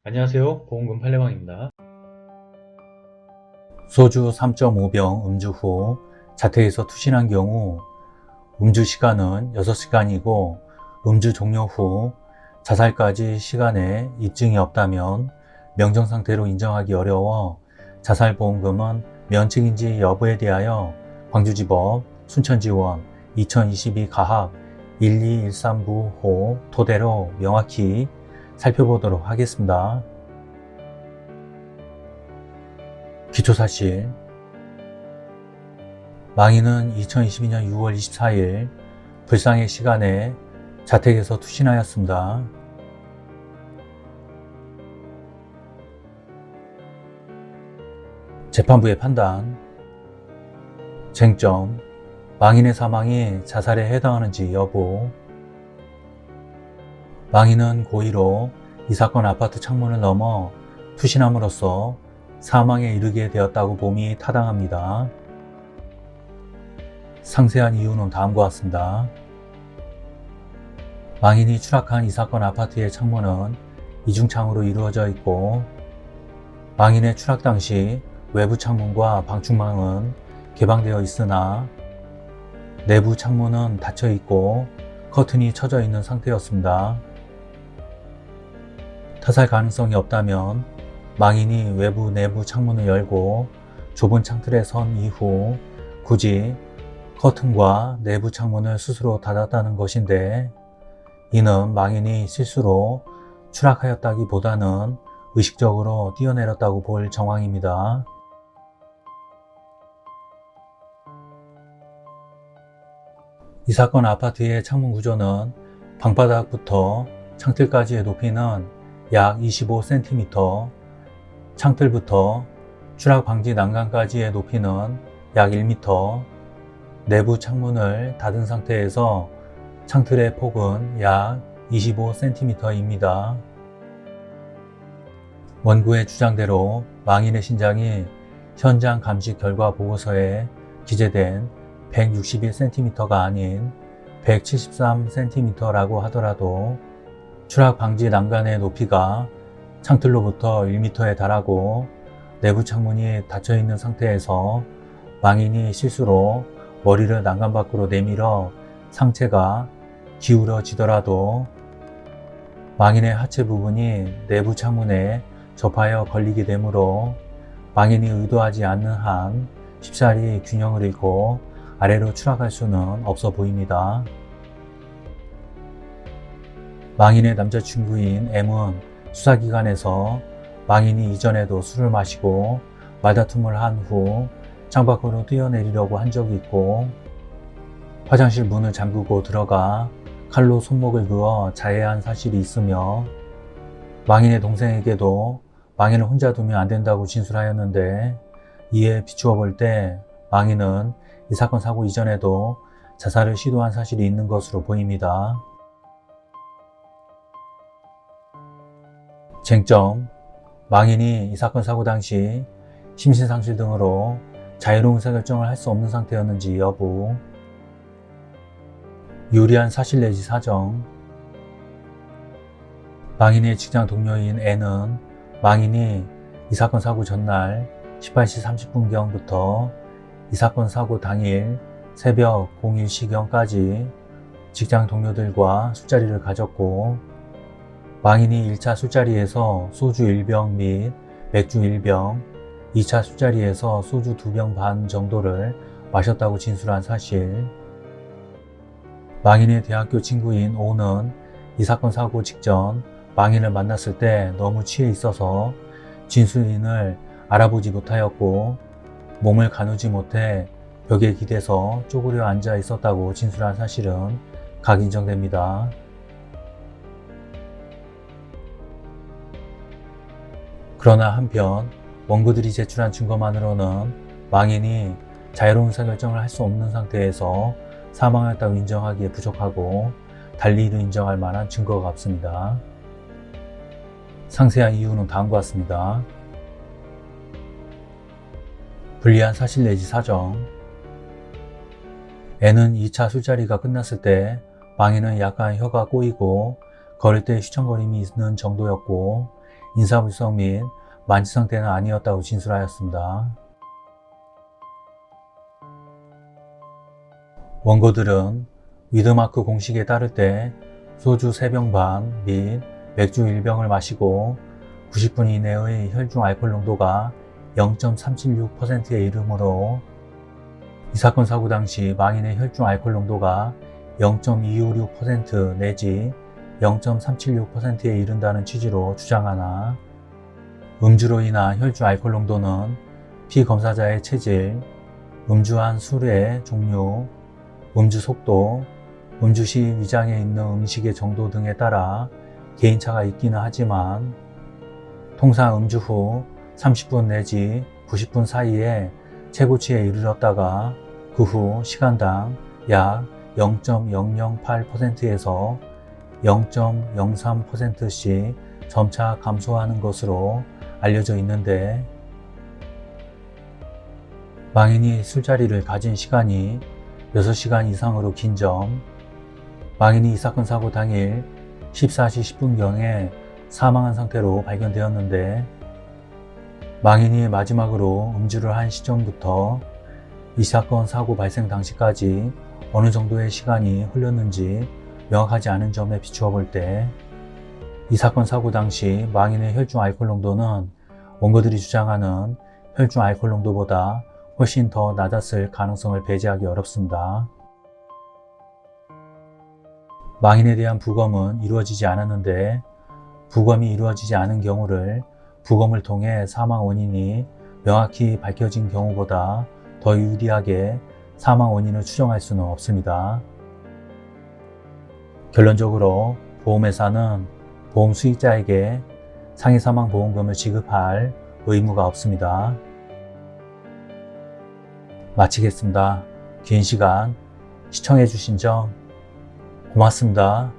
안녕하세요. 보험금 팔례방입니다. 소주 3.5병 음주 후 자택에서 투신한 경우 음주 시간은 6시간이고 음주 종료 후 자살까지 시간에 입증이 없다면 명정상태로 인정하기 어려워 자살보험금은 면책인지 여부에 대하여 광주지법 순천지원 2022 가합 12139호 토대로 명확히 살펴보도록 하겠습니다. 기초사실, 망인은 2022년 6월 24일 불상의 시간에 자택에서 투신하였습니다. 재판부의 판단, 쟁점, 망인의 사망이 자살에 해당하는지 여부. 망인은 고의로 이 사건 아파트 창문을 넘어 투신함으로써 사망에 이르게 되었다고 봄이 타당합니다. 상세한 이유는 다음과 같습니다. 망인이 추락한 이 사건 아파트의 창문은 이중창으로 이루어져 있고 망인의 추락 당시 외부 창문과 방충망은 개방되어 있으나 내부 창문은 닫혀 있고 커튼이 쳐져 있는 상태였습니다. 타살 가능성이 없다면 망인이 외부 내부 창문을 열고 좁은 창틀에 선 이후 굳이 커튼과 내부 창문을 스스로 닫았다는 것인데, 이는 망인이 실수로 추락하였다기보다는 의식적으로 뛰어내렸다고 볼 정황입니다. 이 사건 아파트의 창문 구조는 방바닥부터 창틀까지의 높이는 약 25cm, 창틀부터 추락 방지 난간까지의 높이는 약 1m, 내부 창문을 닫은 상태에서 창틀의 폭은 약 25cm입니다. 원고의 주장대로 망인의 신장이 현장 감식 결과 보고서에 기재된 161cm가 아닌 173cm라고 하더라도 추락 방지 난간의 높이가 창틀로부터 1m에 달하고 내부 창문이 닫혀 있는 상태에서 망인이 실수로 머리를 난간 밖으로 내밀어 상체가 기울어지더라도 망인의 하체 부분이 내부 창문에 접하여 걸리게 되므로 망인이 의도하지 않는 한 쉽사리 균형을 잃고 아래로 추락할 수는 없어 보입니다. 망인의 남자친구인 M은 수사기관에서 망인이 이전에도 술을 마시고 말다툼을 한 후 창밖으로 뛰어내리려고 한 적이 있고 화장실 문을 잠그고 들어가 칼로 손목을 그어 자해한 사실이 있으며 망인의 동생에게도 망인을 혼자 두면 안 된다고 진술하였는데, 이에 비추어 볼 때 망인은 이 사건 사고 이전에도 자살을 시도한 사실이 있는 것으로 보입니다. 쟁점, 망인이 이 사건 사고 당시 심신상실 등으로 자유로운 의사결정을 할 수 없는 상태였는지 여부. 유리한 사실 내지 사정, 망인의 직장 동료인 N은 망인이 이 사건 사고 전날 18시 30분경부터 이 사건 사고 당일 새벽 01시경까지 직장 동료들과 술자리를 가졌고, 망인이 1차 술자리에서 소주 1병 및 맥주 1병, 2차 술자리에서 소주 2병 반 정도를 마셨다고 진술한 사실, 망인의 대학교 친구인 O는 이 사건 사고 직전 망인을 만났을 때 너무 취해 있어서 진술인을 알아보지 못하였고 몸을 가누지 못해 벽에 기대서 쪼그려 앉아 있었다고 진술한 사실은 각 인정됩니다. 그러나 한편 원고들이 제출한 증거만으로는 망인이 자유로운 의사결정을 할 수 없는 상태에서 사망했다고 인정하기에 부족하고 달리 이를 인정할 만한 증거가 없습니다. 상세한 이유는 다음과 같습니다. 불리한 사실 내지 사정, N은 2차 술자리가 끝났을 때 망인은 약간 혀가 꼬이고 걸을 때 휘청거림이 있는 정도였고 인사불성 및 만취 상태는 아니었다고 진술하였습니다. 원고들은 위드마크 공식에 따를 때 소주 3병 반 및 맥주 1병을 마시고 90분 이내의 혈중 알코올 농도가 0.376%에 이르므로 이 사건 사고 당시 망인의 혈중 알코올 농도가 0.256% 내지 0.376%에 이른다는 취지로 주장하나 음주로 인한 혈중 알코올 농도는 피검사자의 체질, 음주한 술의 종류, 음주 속도, 음주 시 위장에 있는 음식의 정도 등에 따라 개인차가 있기는 하지만 통상 음주 후 30분 내지 90분 사이에 최고치에 이르렀다가 그 후 시간당 약 0.008%에서 0.03%씩 점차 감소하는 것으로 알려져 있는데 망인이 술자리를 가진 시간이 6시간 이상으로 긴 점, 망인이 이 사건 사고 당일 14시 10분경에 사망한 상태로 발견되었는데 망인이 마지막으로 음주를 한 시점부터 이 사건 사고 발생 당시까지 어느 정도의 시간이 흘렀는지 명확하지 않은 점에 비추어 볼 때 이 사건 사고 당시 망인의 혈중 알코올 농도는 원고들이 주장하는 혈중 알코올 농도보다 훨씬 더 낮았을 가능성을 배제하기 어렵습니다. 망인에 대한 부검은 이루어지지 않았는데 부검이 이루어지지 않은 경우를 부검을 통해 사망 원인이 명확히 밝혀진 경우보다 더 유리하게 사망 원인을 추정할 수는 없습니다. 결론적으로 보험회사는 보험 수익자에게 상해 사망 보험금을 지급할 의무가 없습니다. 마치겠습니다. 긴 시간 시청해 주신 점 고맙습니다.